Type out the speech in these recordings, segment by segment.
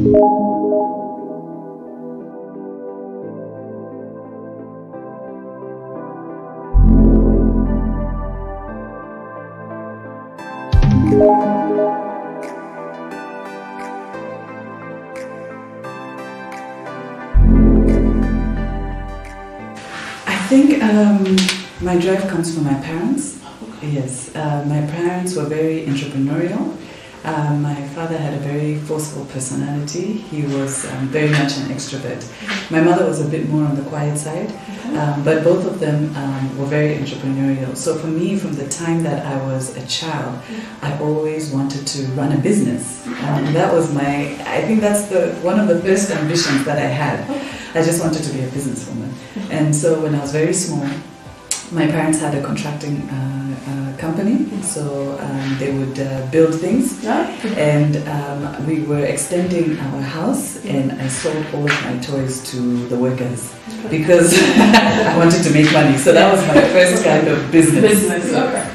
I think my drive comes from my parents. Yes, my parents were very entrepreneurial. My father had a very forceful personality. He was very much an extrovert. My mother was a bit more on the quiet side, but both of them were very entrepreneurial. So for me, from the time that I was a child, I always wanted to run a business. That was I think that's one of the first ambitions that I had. I just wanted to be a businesswoman. And so when I was very small, my parents had a contracting company, so they would build things, and we were extending our house, and I sold all of my toys to the workers because I wanted to make money. So that was my first kind of business. Okay.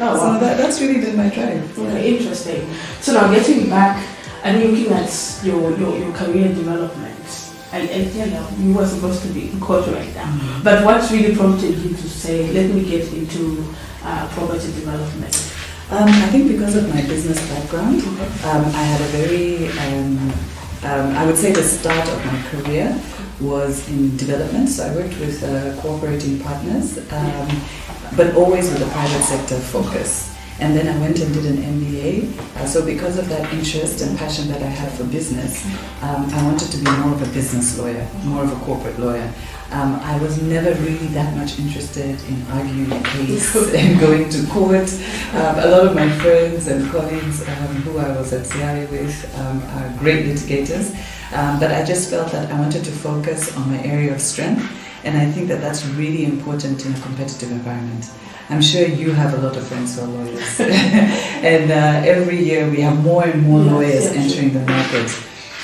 Oh, wow. So that's really been my drive. Okay, interesting. So now getting back and looking at your career development. And you know, you were supposed to be in corporate now. But what really prompted you to say, let me get into property development? I think because of my business background, I had a very, I would say the start of my career was in development. So I worked with cooperating partners, but always with a private sector focus. And then I went and did an MBA. So because of that interest and passion that I had for business, I wanted to be more of a business lawyer, more of a corporate lawyer. I was never really that much interested in arguing a case and going to court. A lot of my friends and colleagues who I was at CRA with are great litigators. But I just felt that I wanted to focus on my area of strength. And I think that that's really important in a competitive environment. I'm sure you have a lot of friends who are lawyers. And every year we have more and more lawyers entering the market.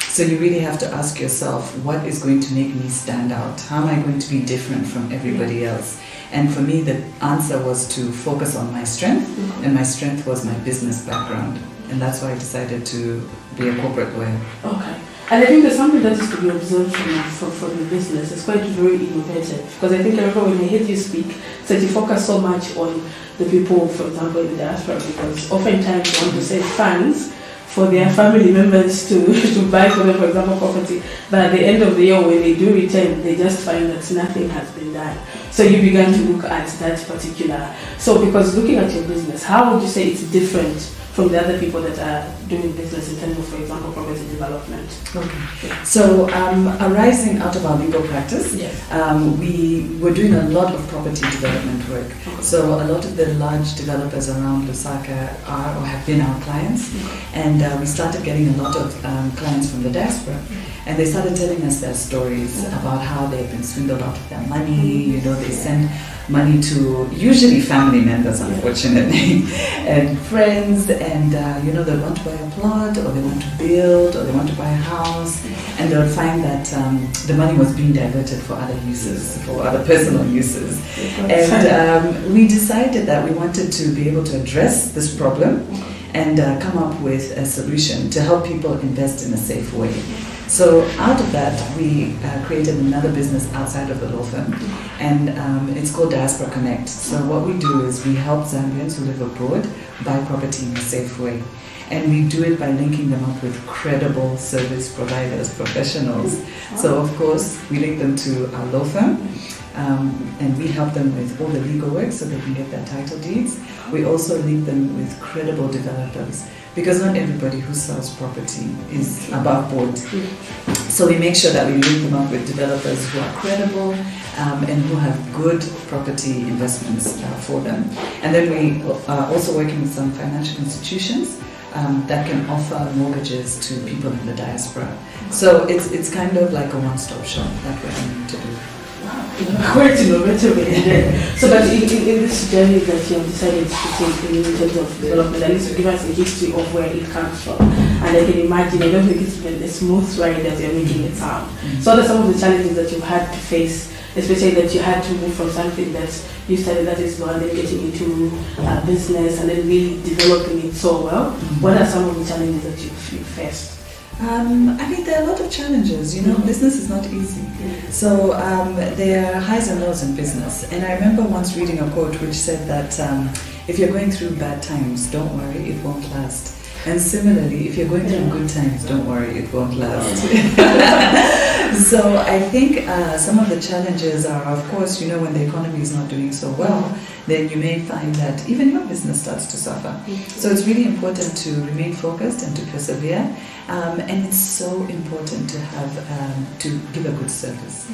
So you really have to ask yourself, what is going to make me stand out? How am I going to be different from everybody else? And for me, the answer was to focus on my strength, and my strength was my business background. And that's why I decided to be a corporate lawyer. Okay. And I think there's something that is to be observed from the business. It's quite very innovative. Because I think I remember when I heard you speak, so you focus so much on the people, for example, in the diaspora, because oftentimes you want to save funds for their family members to buy for them, for example, property. But at the end of the year, when they do return, they just find that nothing has been done. So you began to look at that particular. So because looking at your business, how would you say it's different from the other people that are doing business in terms of, for example, property development? Okay. So arising out of our legal practice, we were doing a lot of property development work. So a lot of the large developers around Lusaka are or have been our clients, and we started getting a lot of clients from the diaspora. And they started telling us their stories about how they've been swindled out of their money. You know, they send money to usually family members, unfortunately, and friends, and you know, they want to buy a plot, or they want to build, or they want to buy a house, and they'll find that the money was being diverted for other uses, for other personal uses. And we decided that we wanted to be able to address this problem and come up with a solution to help people invest in a safe way. So out of that, we created another business outside of the law firm, and it's called Diaspora Connect. So what we do is we help Zambians who live abroad buy property in a safe way. And we do it by linking them up with credible service providers, professionals. So of course, we link them to our law firm, and we help them with all the legal work so they can get their title deeds. We also link them with credible developers, because not everybody who sells property is above board. So we make sure that we link them up with developers who are credible and who have good property investments for them. And then we are also working with some financial institutions that can offer mortgages to people in the diaspora. So it's kind of like a one-stop shop that we're aiming to do. Quite innovative indeed. So, but in this journey that you have decided to take in terms of development, at least to give us a history of where it comes from. And I can imagine, I don't think it's been a smooth ride as you're making it sound. So what are some of the challenges that you've had to face, especially that you had to move from something that you started, that is law, and then getting into business and then really developing it so well? What are some of the challenges that you faced? I mean, there are a lot of challenges. Business is not easy. So there are highs and lows in business. And I remember once reading a quote which said that if you're going through bad times, don't worry, it won't last. And similarly, if you're going through good times, don't worry, it won't last. So I think some of the challenges are, of course, when the economy is not doing so well, then you may find that even your business starts to suffer. So it's really important to remain focused and to persevere. And it's so important to have to give a good service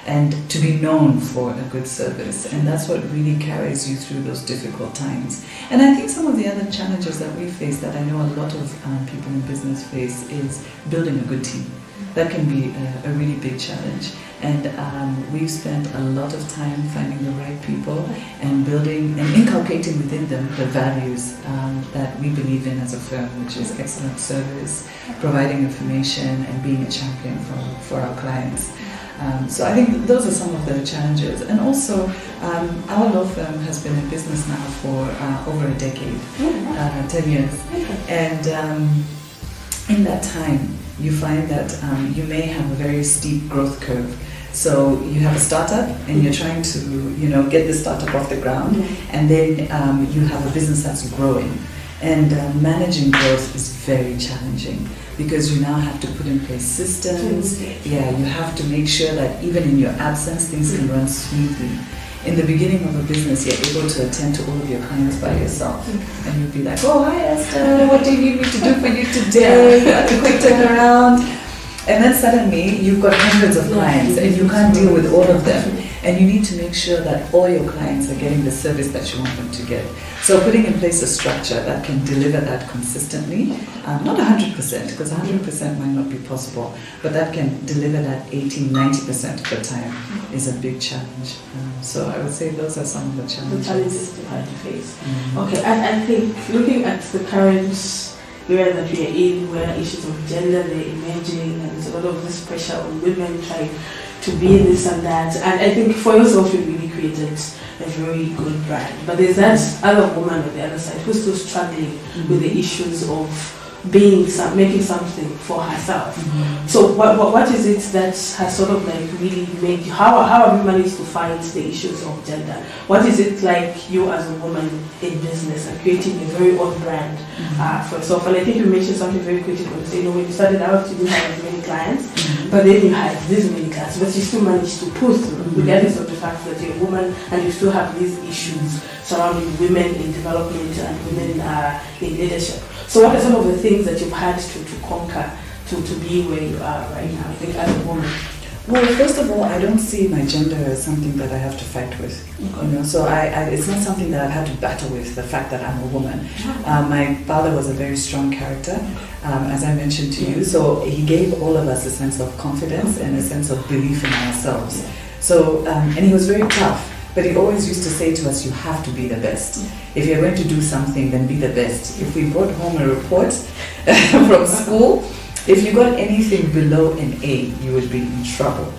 and to be known for a good service. And that's what really carries you through those difficult times. And I think some of the other challenges that we face, that I know a lot of people in business face, is building a good team. That can be a really big challenge. And we've spent a lot of time finding the right people and building and inculcating within them the values that we believe in as a firm, which is excellent service, providing information, and being a champion for our clients. So I think those are some of the challenges. And also, our law firm has been in business now for over a decade, 10 years. And in that time, you find that you may have a very steep growth curve. So you have a startup and you're trying to, get the startup off the ground, and then you have a business that's growing. And managing growth is very challenging because you now have to put in place systems. Yeah, you have to make sure that even in your absence, things can run smoothly. In the beginning of a business, you're able to attend to all of your clients by yourself. And you'll be like, oh, hi Esther, what do you need me to do for you today? You have a quick turnaround. And then suddenly you've got hundreds of clients and you can't deal with all of them. And you need to make sure that all your clients are getting the service that you want them to get. So putting in place a structure that can deliver that consistently, not 100%, because 100% might not be possible, but that can deliver that 80-90% of the time is a big challenge. So I would say those are some of the challenges. The challenges you have to face. Okay, and I think looking at the current era that we are in, where issues of gender are emerging, and there's a lot of this pressure on women trying to be this and that. And I think for yourself, you really created a very good brand. But there's that other woman on the other side who's still struggling with the issues of making something for herself. So what is it that has sort of like really made you, how have you managed to fight the issues of gender? What is it like you as a woman in business and creating a very own brand for yourself? And I think you mentioned something very critical. You say, when you started out, you didn't have as many clients, but then you had this many clients, but you still managed to pull through, regardless of the fact that you're a woman and you still have these issues surrounding women in development and women in leadership. So what are some of the things that you've had to conquer to be where you are right now, I think, as a woman? Well, first of all, I don't see my gender as something that I have to fight with. So it's not something that I've had to battle with, the fact that I'm a woman. My father was a very strong character, as I mentioned to you. So he gave all of us a sense of confidence and a sense of belief in ourselves. So, and he was very tough. But he always used to say to us, you have to be the best. If you're going to do something, then be the best. If we brought home a report from school, if you got anything below an A, you would be in trouble.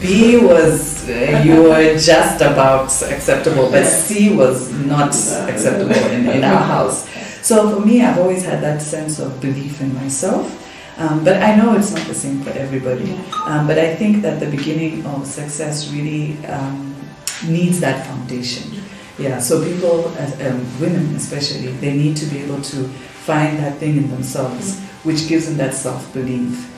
B was, you were just about acceptable, but C was not acceptable in our house. So for me, I've always had that sense of belief in myself. But I know it's not the same for everybody. But I think that the beginning of success really needs that foundation. Yeah, so people, women especially, they need to be able to find that thing in themselves, which gives them that self-belief.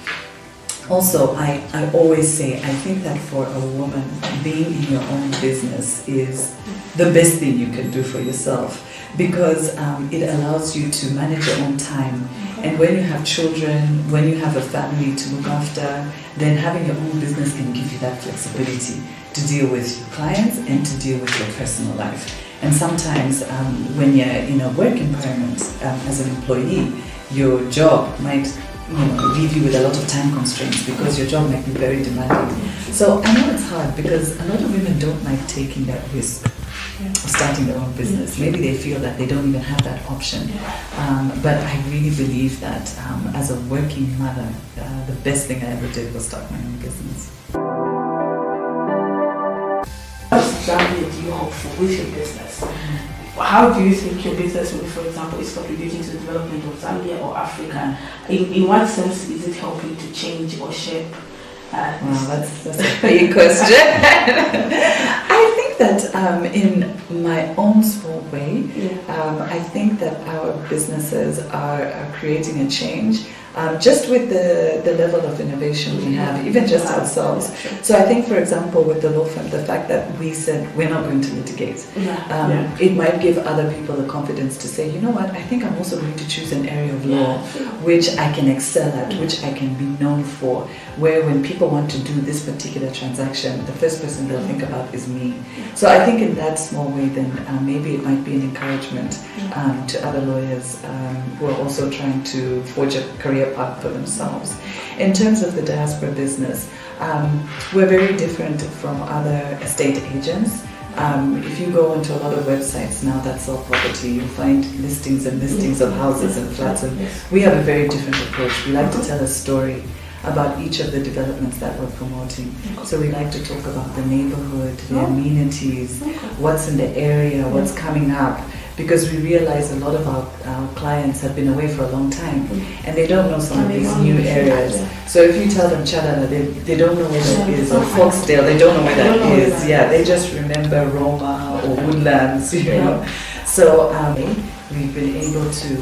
Also, I always say, I think that for a woman, being in your own business is the best thing you can do for yourself, because it allows you to manage your own time. And when you have children, when you have a family to look after, then having your own business can give you that flexibility to deal with your clients and to deal with your personal life. And sometimes when you're in a work environment as an employee, your job might leave you with a lot of time constraints because your job might be very demanding. So I know it's hard because a lot of women don't like taking that risk of starting their own business. Maybe they feel that they don't even have that option. But I really believe that as a working mother, the best thing I ever did was start my own business. What Zambia do you hope for with your business? how do you think your business will, for example, is contributing to the development of Zambia or Africa? In what sense is it helping to change or shape? That's a big question. I think that in my own small way, I think that our businesses are creating a change. Just with the level of innovation we have, even just ourselves. So I think, for example, with the law firm, the fact that we said we're not going to litigate, it might give other people the confidence to say, you know what, I think I'm also going to choose an area of law which I can excel at, which I can be known for, where when people want to do this particular transaction, the first person they'll think about is me. So I think in that small way, then maybe it might be an encouragement to other lawyers who are also trying to forge a career path for themselves. In terms of the diaspora business, we're very different from other estate agents. If you go into a lot of websites now that sell property, you'll find listings and listings of houses and flats. And we have a very different approach. We like to tell a story about each of the developments that we're promoting. So we like to talk about the neighborhood, the amenities, what's in the area, what's coming up. Because we realize a lot of our clients have been away for a long time and they don't know some of these new areas. So if you tell them Chadala, they don't know where that is, or Foxdale, they don't know where that is. Yeah, they just remember Roma or Woodlands, you know. So we've been able to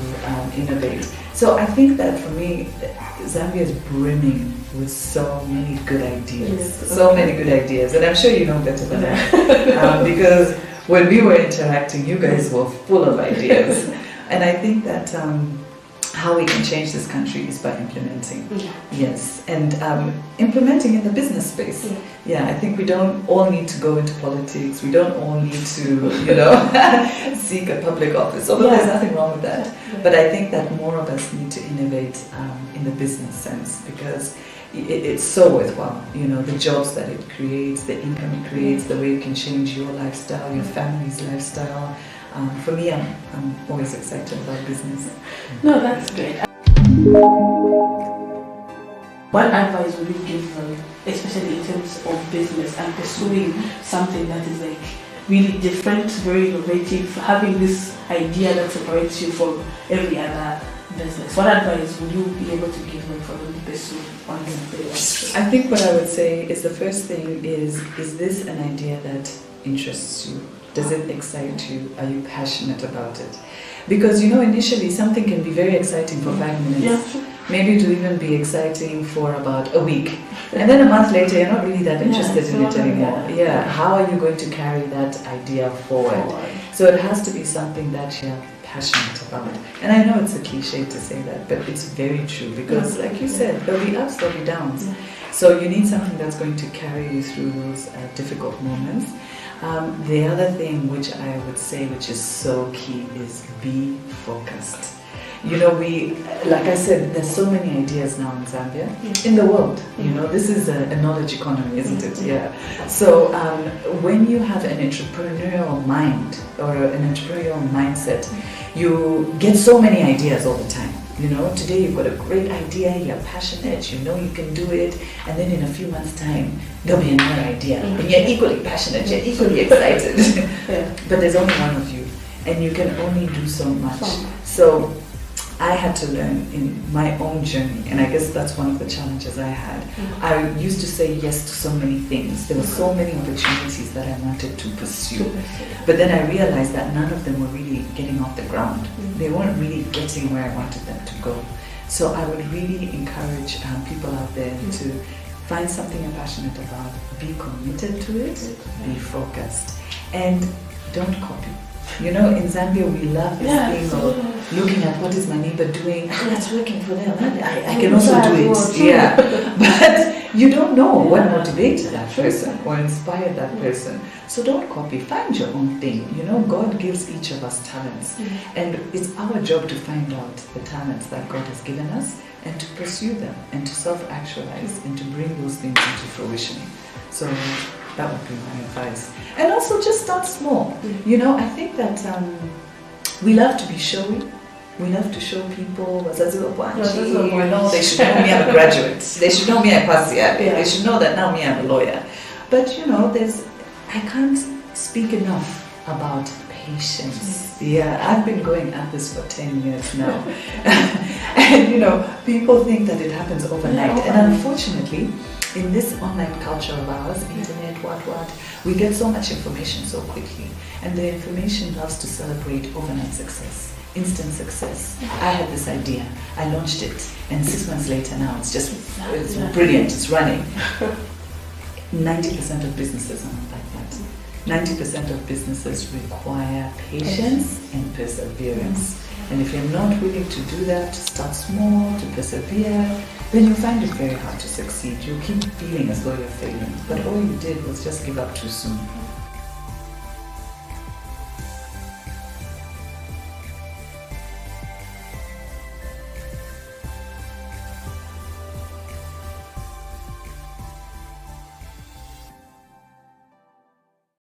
innovate. So I think that for me, Zambia is brimming with so many good ideas. Many good ideas. And I'm sure you know better than I. Because when we were interacting, you guys were full of ideas. And I think that how we can change this country is by implementing. Yes, and implementing in the business space. I think we don't all need to go into politics. We don't all need to, seek a public office. Although there's nothing wrong with that. But I think that more of us need to innovate in the business sense, because it's so worthwhile, the jobs that it creates, the income it creates, the way it can change your lifestyle, your family's lifestyle. For me, I'm always excited about business. No, that's great. What advice would you give them, especially in terms of business and pursuing something that is like really different, very innovative, having this idea that separates you from every other business? What advice would you be able to give them for them to pursue on this? I think what I would say is the first thing is this an idea that interests you? Does it excite you? Are you passionate about it? Because initially something can be very exciting for 5 minutes. Maybe it will even be exciting for about a week. And then a month later you're not really that interested in it anymore. How are you going to carry that idea forward? So it has to be something that you're passionate about. And I know it's a cliche to say that, but it's very true, because like you said, there'll be ups, there'll be downs. So you need something that's going to carry you through those difficult moments. The other thing which I would say, which is so key, is be focused. Like I said, there's so many ideas now in Zambia, in the world. This is a knowledge economy, isn't it? So when you have an entrepreneurial mind or an entrepreneurial mindset, you get so many ideas all the time. Today you've got a great idea, you're passionate, you can do it, and then in a few months' time, there'll be another idea. And you're equally passionate, you're equally excited. But there's only one of you, and you can only do so much. So I had to learn in my own journey, and I guess that's one of the challenges I had. I used to say yes to so many things. There were so many opportunities that I wanted to pursue. But then I realized that none of them were really getting off the ground. They weren't really getting where I wanted them to go. So I would really encourage people out there to find something you're passionate about, be committed to it, be focused, and don't copy. In Zambia we love this thing of looking at what is my neighbor doing. That's working for them. I can also do it. But you don't know what motivated that person or inspired that person. So don't copy. Find your own thing. God gives each of us talents. And it's our job to find out the talents that God has given us and to pursue them and to self-actualize and to bring those things into fruition. So that would be my advice. And also just start small. I think that we love to be showy. We love to show people, they should know me, I'm a graduate. They should know me, I passed the IB. They should know that now me, I'm a lawyer. But I can't speak enough about patience. Yeah, I've been going at this for 10 years now. And people think that it happens overnight. And unfortunately, in this online culture of ours, internet, what, we get so much information so quickly. And the information loves to celebrate overnight success, instant success. I had this idea, I launched it, and 6 months later now it's brilliant, it's running. 90% of businesses are not like that. 90% of businesses require patience and perseverance. And if you're not willing to do that, to start small, to persevere, then you'll find it very hard to succeed. You'll keep feeling as though you're failing. But all you did was just give up too soon.